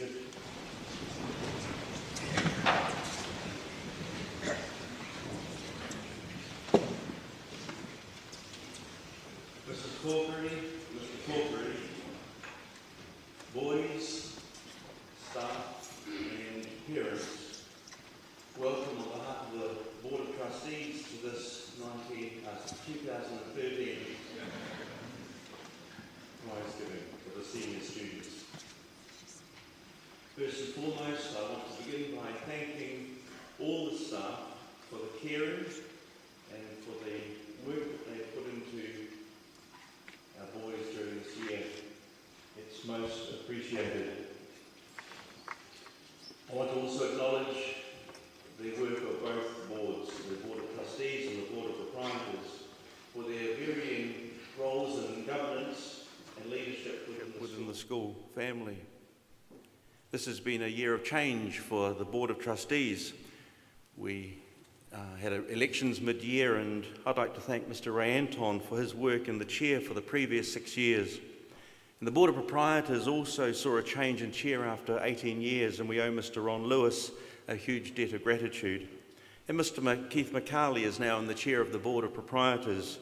seated. Mr. Corkery, boys, staff and parents, welcome on behalf of the Board of Trustees to this 2013 Prizegiving for the senior students. First and foremost, I want to begin by thanking all the staff for the caring and for the work that they've put into our boys during this year. It's most appreciated. I want to also acknowledge the work of both boards, the Board of Trustees and the Board of Proprietors, for their varying roles in governance and leadership within the school family. This has been a year of change for the Board of Trustees. We had elections mid-year, and I'd like to thank Mr. Ray Anton for his work in the chair for the previous 6 years. And the Board of Proprietors also saw a change in chair after 18 years, and we owe Mr. Ron Lewis a huge debt of gratitude. And Mr. Keith McCarley is now in the chair of the Board of Proprietors,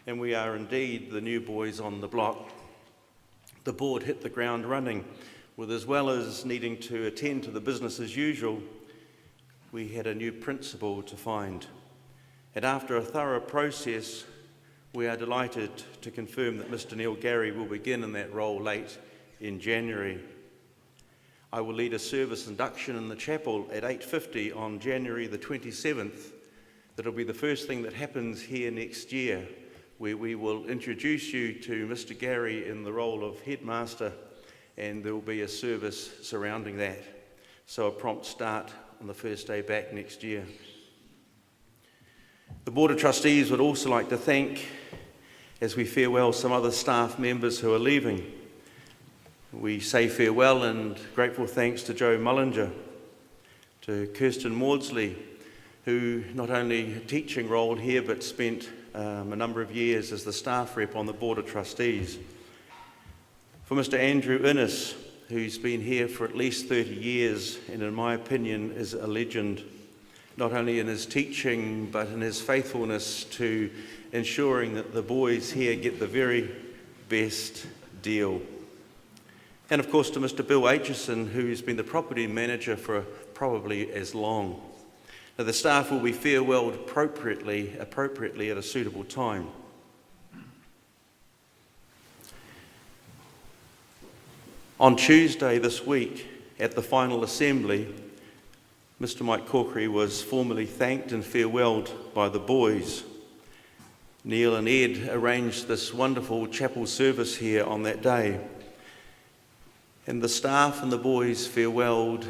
and we are indeed the new boys on the block. The board hit the ground running, with as well as needing to attend to the business as usual, we had a new principal to find. And after a thorough process, we are delighted to confirm that Mr. Neil Gary will begin in that role late in January. I will lead a service induction in the chapel at 8:50 on January the 27th. That'll be the first thing that happens here next year, where we will introduce you to Mr. Gary in the role of headmaster, and there will be a service surrounding that. So a prompt start on the first day back next year. The Board of Trustees would also like to thank, as we farewell some other staff members who are leaving. We say farewell and grateful thanks to Joe Mullinger, to Kirsten Maudsley, who not only a teaching role here but spent a number of years as the staff rep on the Board of Trustees. For Mr. Andrew Innes, who's been here for at least 30 years and in my opinion is a legend, not only in his teaching but in his faithfulness to ensuring that the boys here get the very best deal. And of course to Mr. Bill Aitchison, who's been the property manager for probably as long. Now, the staff will be farewelled appropriately at a suitable time. On Tuesday this week, at the final assembly, Mr. Mike Corkery was formally thanked and farewelled by the boys. Neil and Ed arranged this wonderful chapel service here on that day. And the staff and the boys farewelled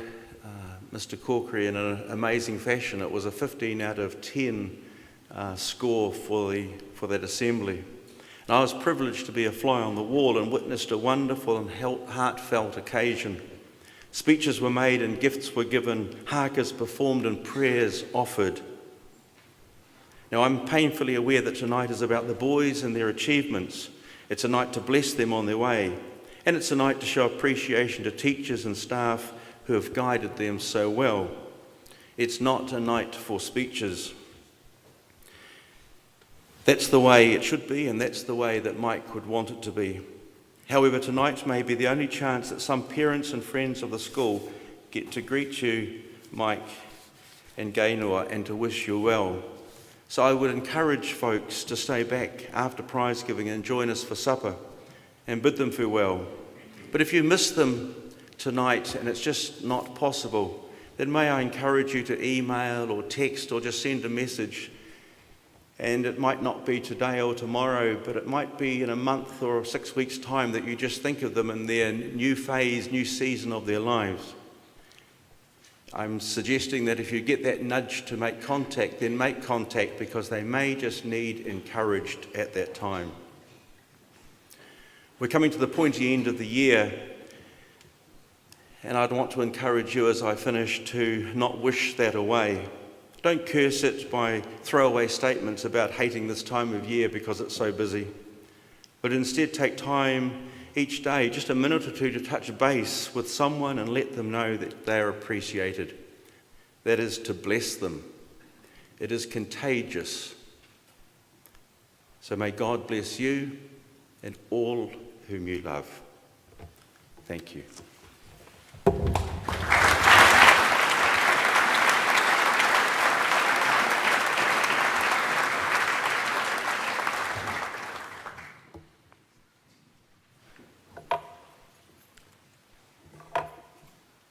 Mr. Corkery in an amazing fashion. It was a 15 out of 10 score for that assembly. And I was privileged to be a fly on the wall and witnessed a wonderful and heartfelt occasion. Speeches were made and gifts were given, hakas performed and prayers offered. Now, I'm painfully aware that tonight is about the boys and their achievements. It's a night to bless them on their way, and it's a night to show appreciation to teachers and staff who have guided them so well. It's not a night for speeches. That's the way it should be, and that's the way that Mike would want it to be. However, tonight may be the only chance that some parents and friends of the school get to greet you, Mike and Gaynor, and to wish you well. So I would encourage folks to stay back after prize giving and join us for supper and bid them farewell. But if you miss them tonight and it's just not possible, then may I encourage you to email or text or just send a message. And it might not be today or tomorrow, but it might be in a month or 6 weeks' time that you just think of them in their new phase, new season of their lives. I'm suggesting that if you get that nudge to make contact, then make contact, because they may just need encouraged at that time. We're coming to the pointy end of the year, and I'd want to encourage you as I finish to not wish that away. Don't curse it by throwaway statements about hating this time of year because it's so busy, but instead take time each day, just a minute or two to touch base with someone and let them know that they are appreciated. That is to bless them. It is contagious. So may God bless you and all whom you love. Thank you.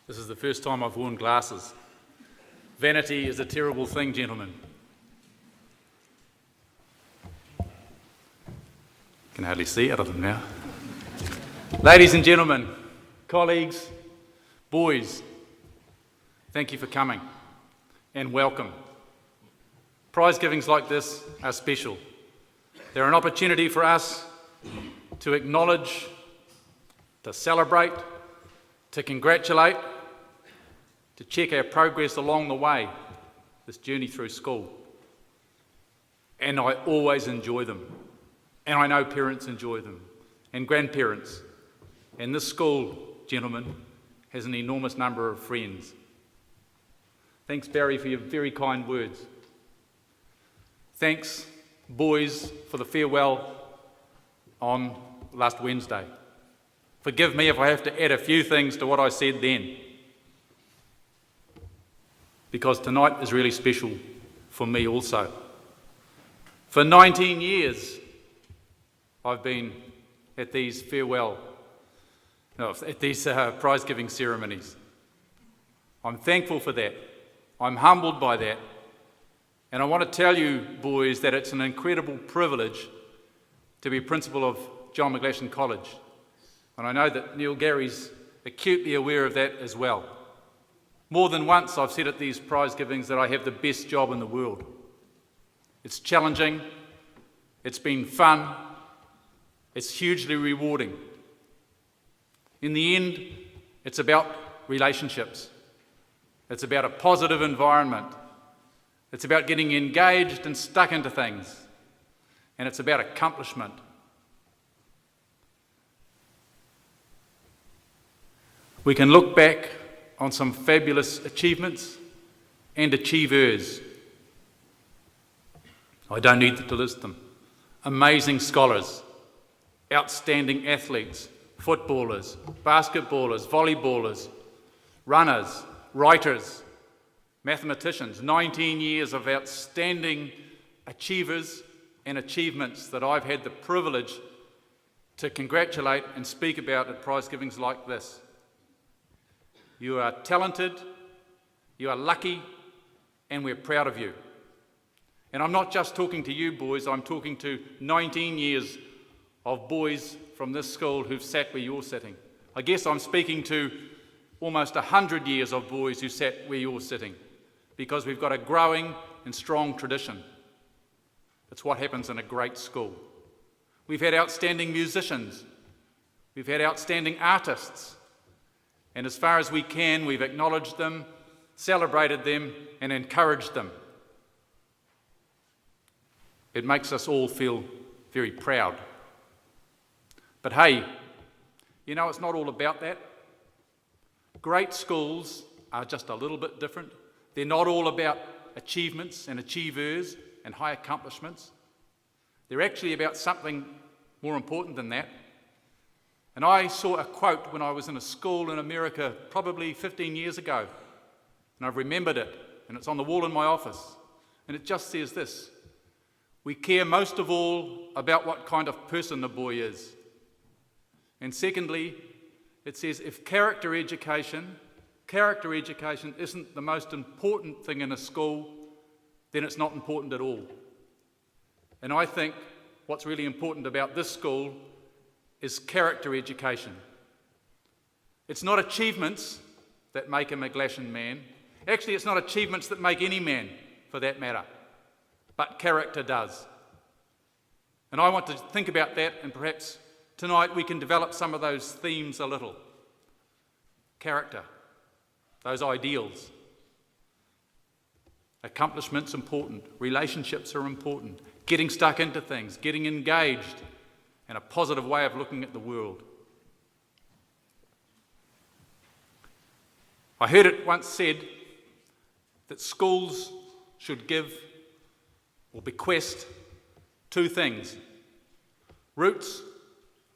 This is the first time I've worn glasses. Vanity is a terrible thing, gentlemen. Can hardly see out of them now. Ladies and gentlemen, colleagues, boys, thank you for coming and welcome. Prize givings like this are special. They're an opportunity for us to acknowledge, to celebrate, to congratulate, to check our progress along the way, this journey through school. And I always enjoy them. And I know parents enjoy them, and grandparents. And this school, gentlemen, has an enormous number of friends. Thanks, Barry, for your very kind words. Thanks, boys, for the farewell on last Wednesday. Forgive me if I have to add a few things to what I said then, because tonight is really special for me also. For 19 years, I've been at these prize-giving ceremonies. I'm thankful for that. I'm humbled by that. And I want to tell you, boys, that it's an incredible privilege to be principal of John McGlashan College. And I know that Neil Gary's acutely aware of that as well. More than once I've said at these prize givings that I have the best job in the world. It's challenging, it's been fun, it's hugely rewarding. In the end, it's about relationships. It's about a positive environment. It's about getting engaged and stuck into things. And it's about accomplishment. We can look back on some fabulous achievements and achievers. I don't need to list them. Amazing scholars, outstanding athletes, footballers, basketballers, volleyballers, runners, writers, mathematicians. 19 years of outstanding achievers and achievements that I've had the privilege to congratulate and speak about at prize givings like this. You are talented, you are lucky, and we're proud of you. And I'm not just talking to you boys, I'm talking to 19 years of boys from this school who've sat where you're sitting. I guess I'm speaking to almost 100 years of boys who sat where you're sitting, because we've got a growing and strong tradition. It's what happens in a great school. We've had outstanding musicians, we've had outstanding artists, and as far as we can, we've acknowledged them, celebrated them, and encouraged them. It makes us all feel very proud. But hey, you know, it's not all about that. Great schools are just a little bit different. They're not all about achievements and achievers and high accomplishments. They're actually about something more important than that. And I saw a quote when I was in a school in America probably 15 years ago, and I've remembered it, and it's on the wall in my office, and it just says this: we care most of all about what kind of person the boy is. And secondly, it says if character education isn't the most important thing in a school, then it's not important at all. And I think what's really important about this school is character education. It's not achievements that make a McGlashan man. Actually, it's not achievements that make any man, for that matter, but character does. And I want to think about that, and perhaps tonight we can develop some of those themes a little. Character, those ideals. Accomplishments important, relationships are important, getting stuck into things, getting engaged, and a positive way of looking at the world. I heard it once said that schools should give or bequest two things: roots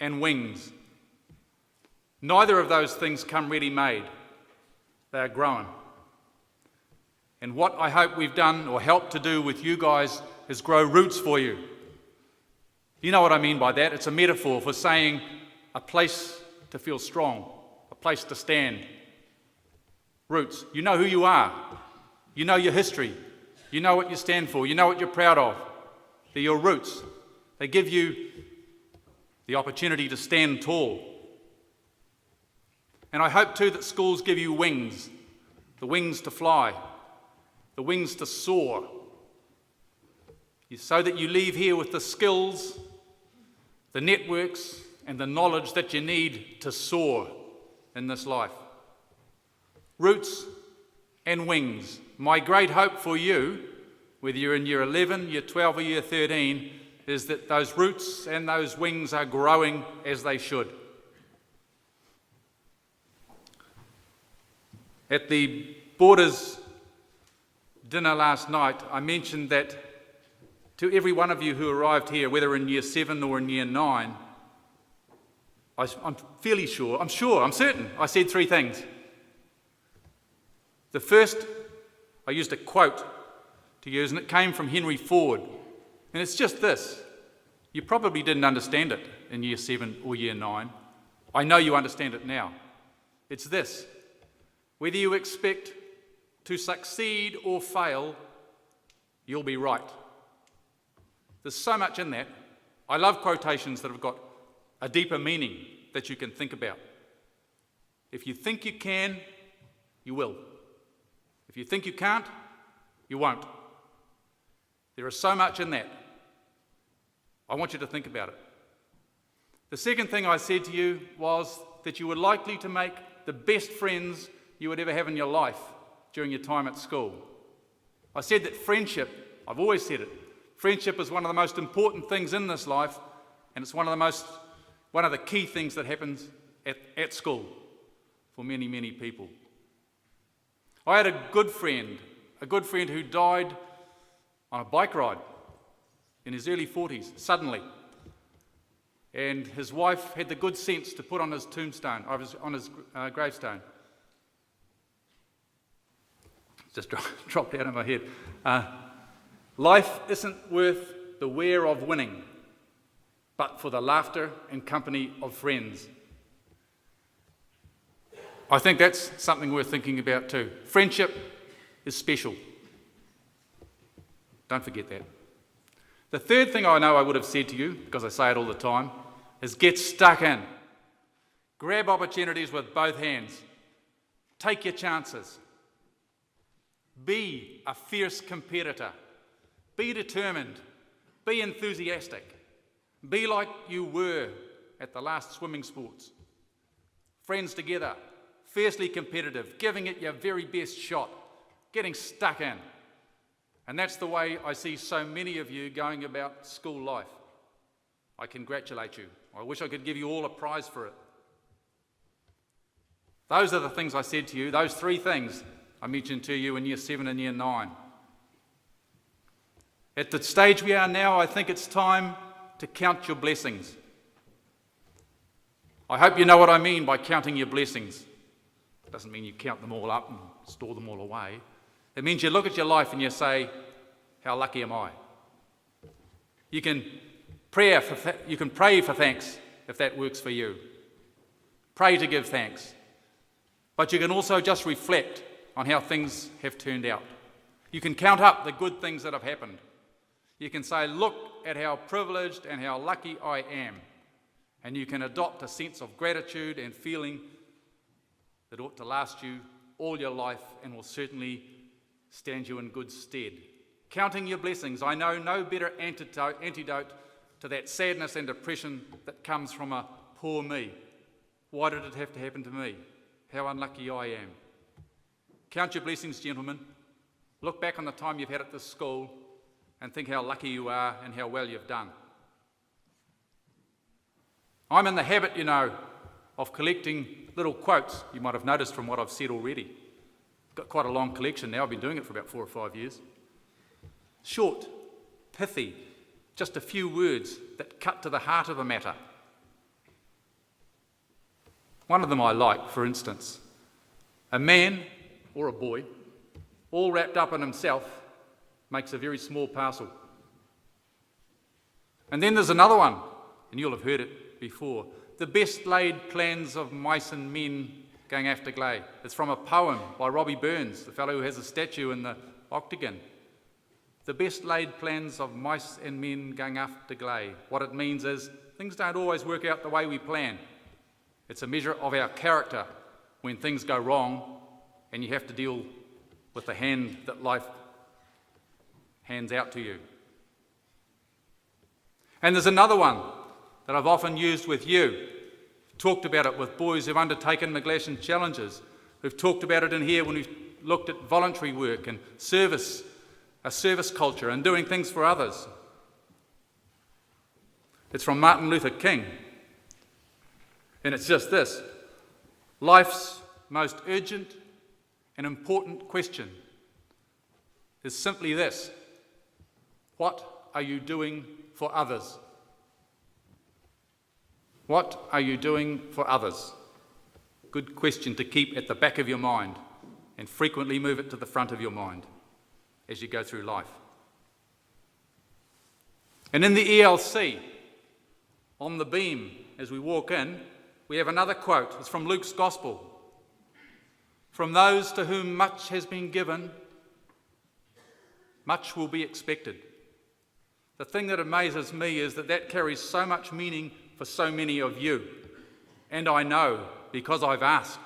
and wings. Neither of those things come ready-made. They are grown. And what I hope we've done or helped to do with you guys is grow roots for you. You know what I mean by that? It's a metaphor for saying a place to feel strong, a place to stand. Roots. You know who you are. You know your history. You know what you stand for. You know what you're proud of. They're your roots. They give you the opportunity to stand tall. And I hope too that schools give you wings, the wings to fly, the wings to soar, so that you leave here with the skills, the networks, and the knowledge that you need to soar in this life. Roots and wings. My great hope for you, whether you're in year 11, year 12 or year 13, is that those roots and those wings are growing as they should. At the Borders dinner last night, I mentioned that to every one of you who arrived here, whether in year 7 or in year 9, I'm fairly sure, I'm certain, I said three things. The first, I used a quote to use, and it came from Henry Ford. And it's just this. You probably didn't understand it in year 7 or year 9. I know you understand it now. It's this. Whether you expect to succeed or fail, you'll be right. There's so much in that. I love quotations that have got a deeper meaning that you can think about. If you think you can, you will. If you think you can't, you won't. There is so much in that. I want you to think about it. The second thing I said to you was that you were likely to make the best friends you would ever have in your life during your time at school. I said that friendship, I've always said it, friendship is one of the most important things in this life, and it's one of the key things that happens at school for many, many people. I had a good friend who died on a bike ride in his early 40s, suddenly. And his wife had the good sense to put on his tombstone, on his gravestone. Just dropped out of my head. Life isn't worth the wear of winning, but for the laughter and company of friends. I think that's something worth thinking about too. Friendship is special. Don't forget that. The third thing I know I would have said to you, because I say it all the time, is get stuck in. Grab opportunities with both hands. Take your chances. Be a fierce competitor. Be determined. Be enthusiastic. Be like you were at the last swimming sports. Friends together, fiercely competitive, giving it your very best shot, getting stuck in. And that's the way I see so many of you going about school life. I congratulate you. I wish I could give you all a prize for it. Those are the things I said to you, those three things I mentioned to you in year 7 and year 9. At the stage we are now, I think it's time to count your blessings. I hope you know what I mean by counting your blessings. It doesn't mean you count them all up and store them all away. It means you look at your life and you say, how lucky am I? You can pray for thanks if that works for you. Pray to give thanks. But you can also just reflect on how things have turned out. You can count up the good things that have happened. You can say, look at how privileged and how lucky I am. And you can adopt a sense of gratitude and feeling that ought to last you all your life and will certainly stand you in good stead. Counting your blessings. I know no better antidote to that sadness and depression that comes from a poor me. Why did it have to happen to me? How unlucky I am. Count your blessings, gentlemen. Look back on the time you've had at this school and think how lucky you are and how well you've done. I'm in the habit, of collecting little quotes, you might have noticed from what I've said already, got quite a long collection now. I've been doing it for about 4 or 5 years. Short, pithy, just a few words that cut to the heart of a matter. One of them I like, for instance. A man or a boy, all wrapped up in himself, makes a very small parcel. And then there's another one, and you'll have heard it before. The best laid plans of mice and men going after gley. It's from a poem by Robbie Burns, the fellow who has a statue in the Octagon. The best laid plans of mice and men going after gley. What it means is things don't always work out the way we plan. It's a measure of our character when things go wrong and you have to deal with the hand that life hands out to you. And there's another one that I've often used with you. Talked about it with boys who've undertaken McGlashan challenges. We've talked about it in here when we've looked at voluntary work and service, a service culture and doing things for others. It's from Martin Luther King. And it's just this: life's most urgent and important question is simply this: what are you doing for others? What are you doing for others? Good question to keep at the back of your mind and frequently move it to the front of your mind as you go through life. And in the ELC, on the beam as we walk in, we have another quote. It's from Luke's Gospel. From those to whom much has been given, much will be expected. The thing that amazes me is that carries so much meaning for so many of you. And I know, because I've asked,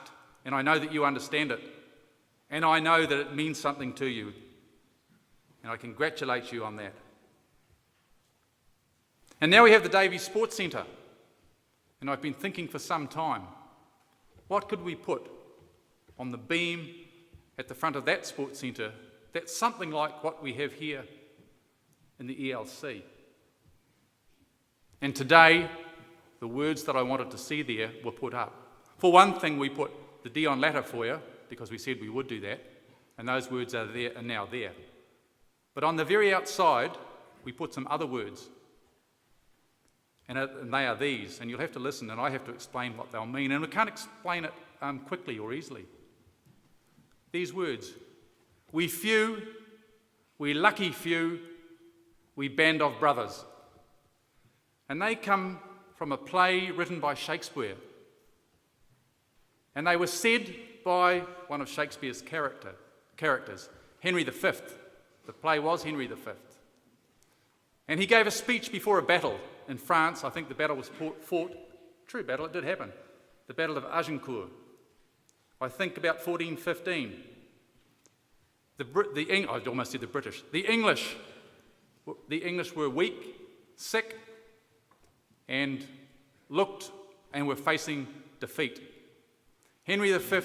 and I know that you understand it, and I know that it means something to you. And I congratulate you on that. And now we have the Davey Sports Centre. And I've been thinking for some time, what could we put on the beam at the front of that sports centre that's something like what we have here in the ELC? And today, the words that I wanted to see there were put up. For one thing, we put the Dion ladder for you, because we said we would do that, and those words are now there. But on the very outside, we put some other words. And they are these, and you'll have to listen, and I have to explain what they'll mean, and we can't explain it quickly or easily. These words: we few, we lucky few, we band of brothers. And they come from a play written by Shakespeare. And they were said by one of Shakespeare's characters, Henry V. The play was Henry V. And he gave a speech before a battle in France. I think the battle was fought, true battle, it did happen, the Battle of Agincourt. I think about 1415. I almost said the British. The English were weak, sick, and looked and were facing defeat. Henry V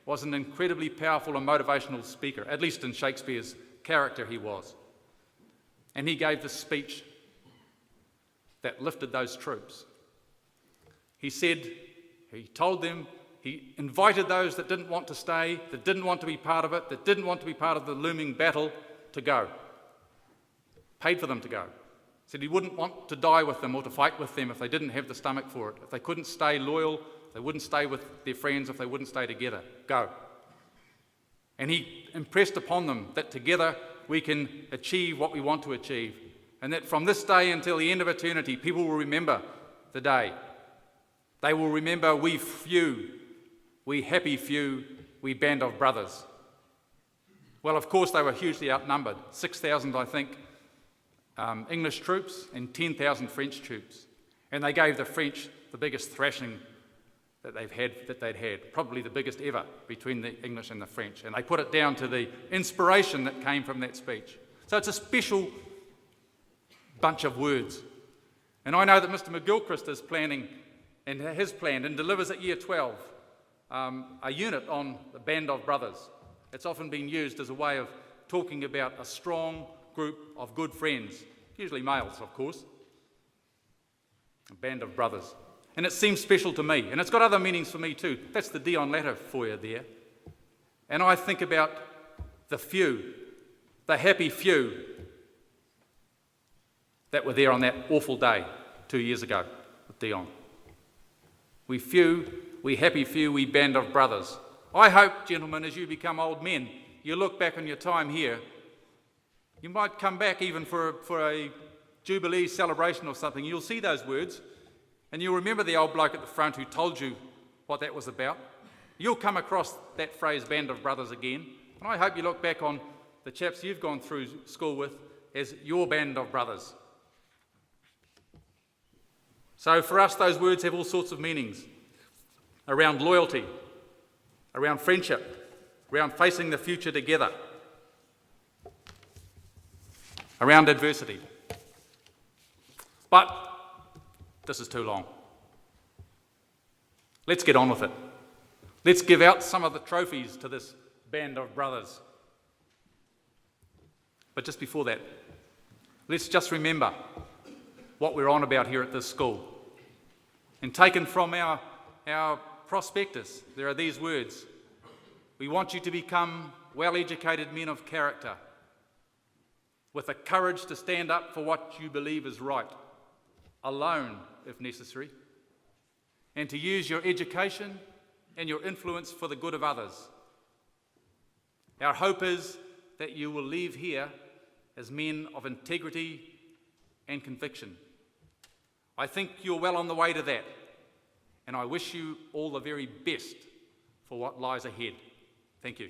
was an incredibly powerful and motivational speaker, at least in Shakespeare's character he was. And he gave this speech that lifted those troops. He told them, he invited those that didn't want to stay, that didn't want to be part of it, that didn't want to be part of the looming battle, to go. Paid for them to go. Said he wouldn't want to die with them or to fight with them if they didn't have the stomach for it. If they couldn't stay loyal, they wouldn't stay with their friends, if they wouldn't stay together. Go. And he impressed upon them that together we can achieve what we want to achieve. And that from this day until the end of eternity, people will remember the day. They will remember we few, we happy few, we band of brothers. Well, of course, they were hugely outnumbered. 6,000, I think, English troops and 10,000 French troops. And they gave the French the biggest thrashing that they'd had, probably the biggest ever between the English and the French. And they put it down to the inspiration that came from that speech. So it's a special bunch of words. And I know that Mr. McGilchrist is planning and has planned and delivers at Year 12 a unit on the Band of Brothers. It's often been used as a way of talking about a strong group of good friends, usually males, of course. A band of brothers. And it seems special to me, and it's got other meanings for me too. That's the Dion ladder for you there. And I think about the few, the happy few that were there on that awful day 2 years ago with Dion. We happy few, we band of brothers. I hope, gentlemen, as you become old men, you look back on your time here. You might come back even for a Jubilee celebration or something. You'll see those words, and you'll remember the old bloke at the front who told you what that was about. You'll come across that phrase, band of brothers, again. And I hope you look back on the chaps you've gone through school with as your band of brothers. So for us, those words have all sorts of meanings around loyalty, around friendship, around facing the future together, around adversity. But this is too long. Let's get on with it. Let's give out some of the trophies to this band of brothers. But just before that, let's just remember what we're on about here at this school. And taken from our prospectus, there are these words. We want you to become well-educated men of character, with the courage to stand up for what you believe is right, alone if necessary, and to use your education and your influence for the good of others. Our hope is that you will leave here as men of integrity and conviction. I think you're well on the way to that, and I wish you all the very best for what lies ahead. Thank you.